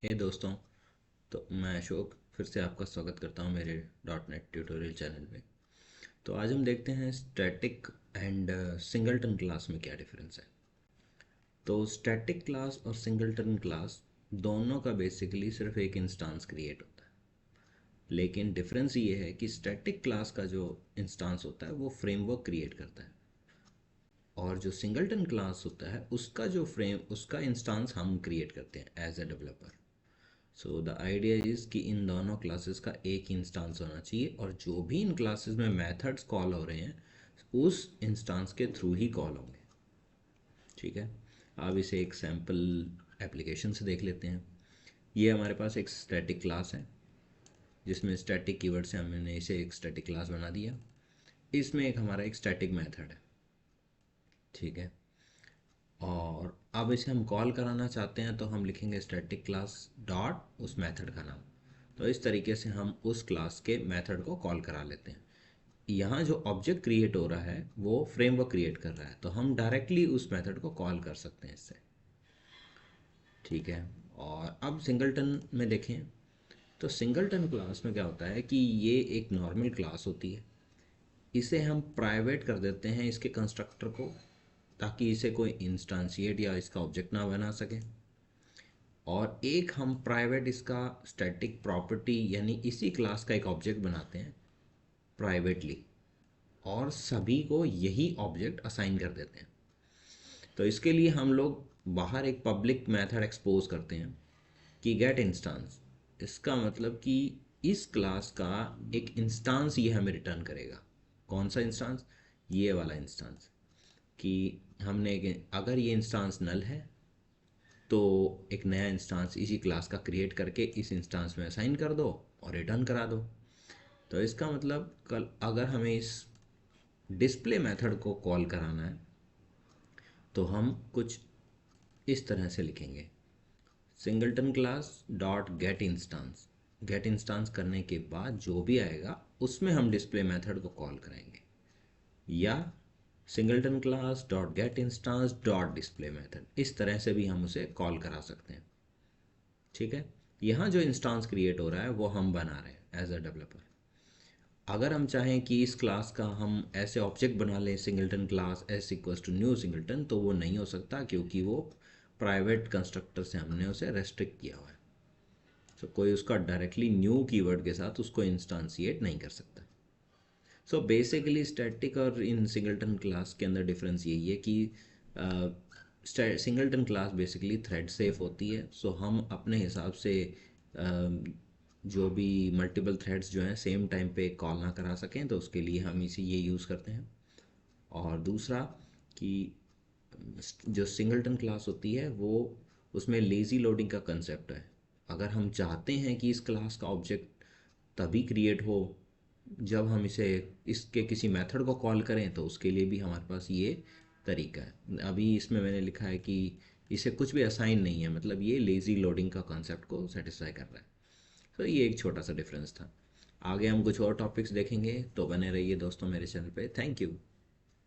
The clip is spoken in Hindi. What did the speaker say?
हे दोस्तों। तो मैं अशोक फिर से आपका स्वागत करता हूं मेरे डॉट नेट ट्यूटोरियल चैनल में। तो आज हम देखते हैं स्टैटिक एंड सिंगलटन क्लास में क्या डिफरेंस है। तो स्टैटिक क्लास और सिंगलटन क्लास दोनों का बेसिकली सिर्फ एक इंस्टांस क्रिएट होता है, लेकिन डिफरेंस ये है कि स्टैटिक क्लास का जो इंस्टांस होता है वो फ्रेमवर्क क्रिएट करता है, और जो सिंगलटन क्लास होता है उसका इंस्टांस हम क्रिएट करते हैं as a developer. So the idea is कि इन दोनों क्लासेस का एक ही इंस्टांस होना चाहिए, और जो भी इन क्लासेस में मेथड्स कॉल हो रहे हैं उस इंस्टांस के थ्रू ही कॉल होंगे। ठीक है, अब इसे एक सैम्पल एप्लीकेशन से देख लेते हैं। ये हमारे पास एक स्टैटिक क्लास है जिसमें स्टैटिक कीवर्ड से हमने इसे एक स्टैटिक क्लास बना दिया। इसमें एक हमारा एक स्टैटिक मेथड है। ठीक है, और अब इसे हम कॉल कराना चाहते हैं तो हम लिखेंगे स्टैटिक क्लास डॉट उस मेथड का नाम। तो इस तरीके से हम उस क्लास के मेथड को कॉल करा लेते हैं। यहाँ जो ऑब्जेक्ट क्रिएट हो रहा है वो फ्रेमवर्क क्रिएट कर रहा है, तो हम डायरेक्टली उस मेथड को कॉल कर सकते हैं इससे। ठीक है, और अब सिंगलटन में देखें तो सिंगलटन क्लास में क्या होता है कि ये एक नॉर्मल क्लास होती है। इसे हम प्राइवेट कर देते हैं इसके कंस्ट्रक्टर को, ताकि इसे कोई इंस्टांशिएट या इसका ऑब्जेक्ट ना बना सके। और एक हम प्राइवेट इसका स्टैटिक प्रॉपर्टी यानी इसी क्लास का एक ऑब्जेक्ट बनाते हैं प्राइवेटली, और सभी को यही ऑब्जेक्ट असाइन कर देते हैं। तो इसके लिए हम लोग बाहर एक पब्लिक मेथड एक्सपोज करते हैं कि गेट इंस्टांस। इसका मतलब कि इस क्लास का एक इंस्टांस ये हमें रिटर्न करेगा। कौन सा इंस्टांस? ये वाला इंस्टांस। कि अगर ये इंस्टांस नल है तो एक नया इंस्टांस इसी क्लास का क्रिएट करके इस इंस्टांस में असाइन कर दो और रिटर्न करा दो। तो इसका मतलब कल अगर हमें इस डिस्प्ले मेथड को कॉल कराना है तो हम कुछ इस तरह से लिखेंगे, singleton class dot get instance. Get instance करने के बाद जो भी आएगा उसमें हम डिस्प्ले मेथड को कॉल कराएंगे, या singleton class dot get instance dot display method, इस तरह से भी हम उसे कॉल करा सकते हैं। ठीक है, यहाँ जो इंस्टांस क्रिएट हो रहा है वो हम बना रहे हैं एज अ डेवलपर। अगर हम चाहें कि इस क्लास का हम ऐसे ऑब्जेक्ट बना लें singleton class S equals to new singleton, तो वो नहीं हो सकता क्योंकि वो प्राइवेट कंस्ट्रक्टर से हमने उसे रेस्ट्रिक्ट किया हुआ है। सो कोई उसका डायरेक्टली न्यू कीवर्ड के साथ उसको इंस्टांसिएट नहीं कर सकता। सो बेसिकली स्टैटिक और इन सिंगलटन क्लास के अंदर डिफरेंस यही है कि singleton class basically thread safe होती है। सो हम अपने हिसाब से जो भी मल्टीपल थ्रेड्स जो हैं सेम टाइम पे कॉल ना करा सकें, तो उसके लिए हम इसे ये यूज़ करते हैं। और दूसरा कि जो सिंगलटन क्लास होती है वो उसमें लेज़ी लोडिंग का कंसेप्ट है। अगर हम चाहते हैं कि इस क्लास का ऑब्जेक्ट तभी क्रिएट हो जब हम इसके किसी मेथड को कॉल करें, तो उसके लिए भी हमारे पास ये तरीका है। अभी इसमें मैंने लिखा है कि इसे कुछ भी असाइन नहीं है, मतलब ये लेज़ी लोडिंग का कॉन्सेप्ट को सेटिस्फाई कर रहा है। तो ये एक छोटा सा डिफरेंस था। आगे हम कुछ और टॉपिक्स देखेंगे, तो बने रहिए दोस्तों मेरे चैनल पे। Thank you.